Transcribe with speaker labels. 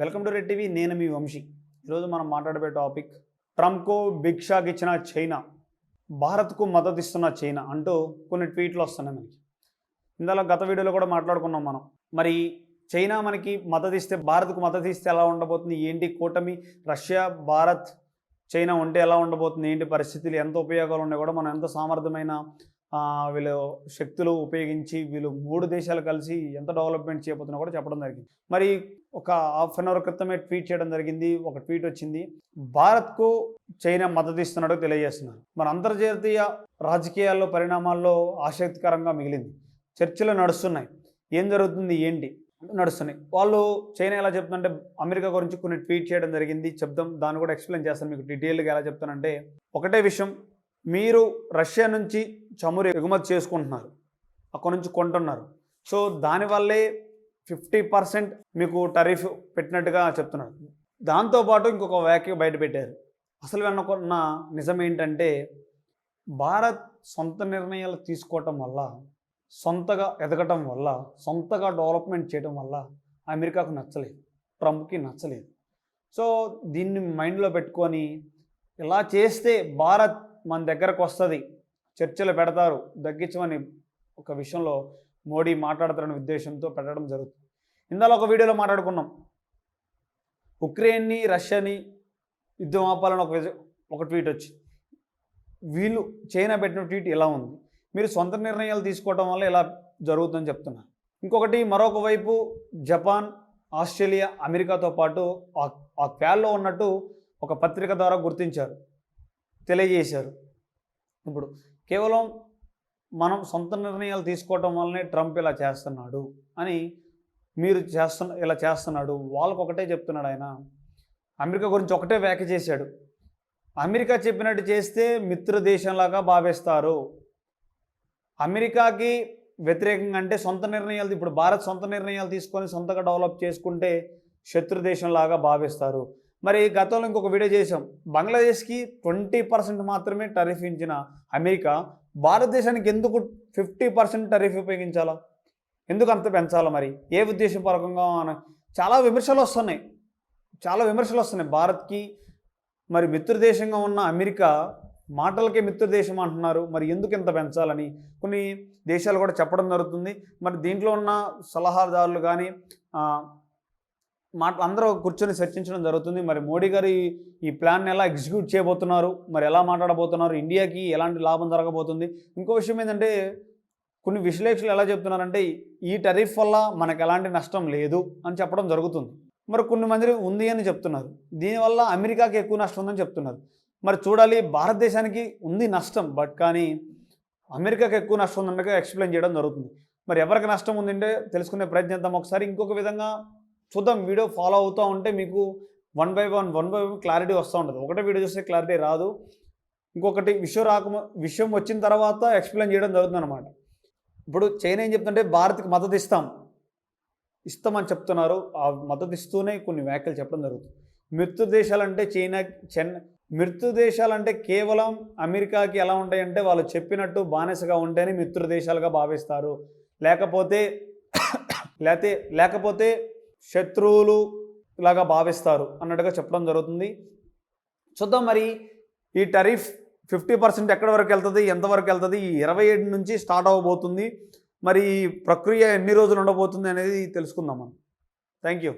Speaker 1: Welcome to red TV. నేను మీ వంశీ. ఈరోజు మనం మాట్లాడే టాపిక్ ట్రంప్కు బిగ్ షాక్ ఇచ్చిన చైనా, భారత్కు మద్దతు ఇస్తున్న చైనా అంటూ కొన్ని ట్వీట్లు వస్తున్నాయి మనకి. ఇందులో గత వీడియోలో కూడా మాట్లాడుకున్నాం మనం. మరి చైనా మనకి మద్దతు ఇస్తే, భారత్కు మద్దతు ఇస్తే ఎలా ఉండబోతుంది, ఏంటి కూటమి రష్యా భారత్ చైనా ఉంటే ఎలా ఉండబోతుంది, ఏంటి పరిస్థితులు, ఎంత ఉపయోగాలు ఉన్నాయి కూడా మనం ఎంత సామర్థ్యమైన వీళ్ళు శక్తులు ఉపయోగించి వీళ్ళు 3 దేశాలు కలిసి ఎంత డెవలప్మెంట్ చేయబోతున్నా కూడా చెప్పడం జరిగింది. మరి ఒక హాఫ్ అన్ అవర్ క్రితమే ట్వీట్ చేయడం జరిగింది. ఒక ట్వీట్ వచ్చింది, భారత్కు చైనా మద్దతు ఇస్తున్నాడో తెలియజేస్తున్నారు. మన అంతర్జాతీయ రాజకీయాల్లో పరిణామాల్లో ఆసక్తికరంగా మిగిలింది. చర్చలు నడుస్తున్నాయి, ఏం జరుగుతుంది ఏంటి నడుస్తున్నాయి. వాళ్ళు చైనా ఎలా చెప్తుందంటే అమెరికా గురించి కొన్ని ట్వీట్ చేయడం జరిగింది. చెప్దాం, దాన్ని కూడా ఎక్స్ప్లెయిన్ చేస్తాను మీకు డీటెయిల్గా. ఎలా చెప్తానంటే ఒకటే విషయం, మీరు రష్యా నుంచి చమురు ఎగుమతి చేసుకుంటున్నారు, అక్కడ నుంచి కొంటున్నారు. సో దానివల్లే 50% మీకు టరీఫ్ పెట్టినట్టుగా చెప్తున్నారు. దాంతోపాటు ఇంకొక వ్యాఖ్య బయట పెట్టారు. అసలు వెనుకున్న నిజం ఏంటంటే, భారత్ సొంత నిర్ణయాలు తీసుకోవటం వల్ల, సొంతగా ఎదగటం వల్ల, సొంతగా డెవలప్మెంట్ చేయడం వల్ల అమెరికాకు నచ్చలేదు, ట్రంప్కి నచ్చలేదు. సో దీన్ని మైండ్లో పెట్టుకొని ఇలా చేస్తే భారత్ మన దగ్గరకు వస్తుంది, చర్చలు పెడతారు, తగ్గించమని ఒక విషయంలో మోడీ మాట్లాడతారనే ఉద్దేశంతో పెట్టడం జరుగుతుంది. ఇందులో ఒక వీడియోలో మాట్లాడుకున్నాం, ఉక్రెయిన్ని రష్యాని యుద్ధం ఆపాలని ఒక ట్వీట్ వచ్చింది. వీళ్ళు చైనా పెట్టిన ట్వీట్ ఎలా ఉంది, మీరు సొంత నిర్ణయాలు తీసుకోవడం వల్ల ఇలా జరుగుతుందని చెప్తున్నారు. ఇంకొకటి, మరొక వైపు జపాన్, ఆస్ట్రేలియా, అమెరికాతో పాటు ఆ క్వాడ్లో ఉన్నట్టు ఒక పత్రిక ద్వారా గుర్తించారు, తెలియజేశారు. ఇప్పుడు కేవలం మనం సొంత నిర్ణయాలు తీసుకోవటం వల్లనే ట్రంప్ ఇలా చేస్తున్నాడు అని, మీరు ఇలా చేస్తున్నాడు, వాళ్ళకు ఒకటే చెప్తున్నాడు ఆయన. అమెరికా గురించి ఒకటే వ్యాఖ్య చేశాడు, అమెరికా చెప్పినట్టు చేస్తే మిత్ర దేశంలాగా భావిస్తారు. అమెరికాకి వ్యతిరేకంగా అంటే సొంత నిర్ణయాలు, ఇప్పుడు భారత్ సొంత నిర్ణయాలు తీసుకొని సొంతగా డెవలప్ చేసుకుంటే శత్రు దేశంలాగా భావిస్తారు. మరి గతంలో ఇంకొక వీడియో చేసాం, బంగ్లాదేశ్కి 20% మాత్రమే టరీఫ్ ఇచ్చిన అమెరికా భారతదేశానికి ఎందుకు 50% టరీఫ్ ఉపయోగించాలా, ఎందుకు అంత పెంచాలా, మరి ఏ ఉద్దేశపూర్వకంగా చాలా విమర్శలు వస్తున్నాయి భారత్కి. మరి మిత్రదేశంగా ఉన్న అమెరికా మాటలకే మిత్రదేశం అంటున్నారు, మరి ఎందుకు ఇంత పెంచాలని కొన్ని దేశాలు కూడా చెప్పడం జరుగుతుంది. మరి దీంట్లో ఉన్న సలహాదారులు కానీ అందరూ కూర్చొని చర్చించడం జరుగుతుంది. మరి మోడీ గారు ఈ ప్లాన్ని ఎలా ఎగ్జిక్యూట్ చేయబోతున్నారు, మరి ఎలా మాట్లాడబోతున్నారు, ఇండియాకి ఎలాంటి లాభం జరగబోతుంది. ఇంకో విషయం ఏంటంటే, కొన్ని విశ్లేషకులు ఎలా చెప్తున్నారంటే ఈ టరీఫ్ వల్ల మనకు ఎలాంటి నష్టం లేదు అని చెప్పడం జరుగుతుంది. మరి కొన్ని మంది ఉంది అని చెప్తున్నారు, దీనివల్ల అమెరికాకి ఎక్కువ నష్టం ఉందని చెప్తున్నారు. మరి చూడాలి, భారతదేశానికి ఉంది నష్టం, బట్ కానీ అమెరికాకి ఎక్కువ నష్టం ఉందన్నగా ఎక్స్ప్లెయిన్ చేయడం జరుగుతుంది. మరి ఎవరికి నష్టం ఉందంటే తెలుసుకునే ప్రయత్నిద్దాం ఒకసారి. ఇంకొక విధంగా చూద్దాం, వీడియో ఫాలో అవుతూ ఉంటే మీకు వన్ బై వన్ క్లారిటీ వస్తూ ఉంటుంది. ఒకటే వీడియో చూస్తే క్లారిటీ రాదు. ఇంకొకటి విషయం వచ్చిన తర్వాత ఎక్స్ప్లెయిన్ చేయడం జరుగుతుంది అనమాట. ఇప్పుడు చైనా ఏం చెప్తుంటే భారత్కి మద్దతు ఇస్తామని చెప్తున్నారు. ఆ మద్దతు ఇస్తూనే కొన్ని వ్యాఖ్యలు చెప్పడం జరుగుతుంది. మిత్ర దేశాలంటే కేవలం అమెరికాకి ఎలా ఉంటాయంటే, వాళ్ళు చెప్పినట్టు బానిసగా ఉంటేనే మిత్ర దేశాలుగా భావిస్తారు, లేకపోతే శత్రువులు ఇలాగా భావిస్తారు అన్నట్టుగా చెప్పడం జరుగుతుంది. చూద్దాం, మరి ఈ టరీఫ్ 50% ఎక్కడి వరకు వెళ్తుంది, ఎంతవరకు వెళ్తుంది, 27 నుంచి స్టార్ట్ అవ్వబోతుంది. మరి ఈ ప్రక్రియ ఎన్ని రోజులు ఉండబోతుంది అనేది తెలుసుకుందాం మనం. Thank you.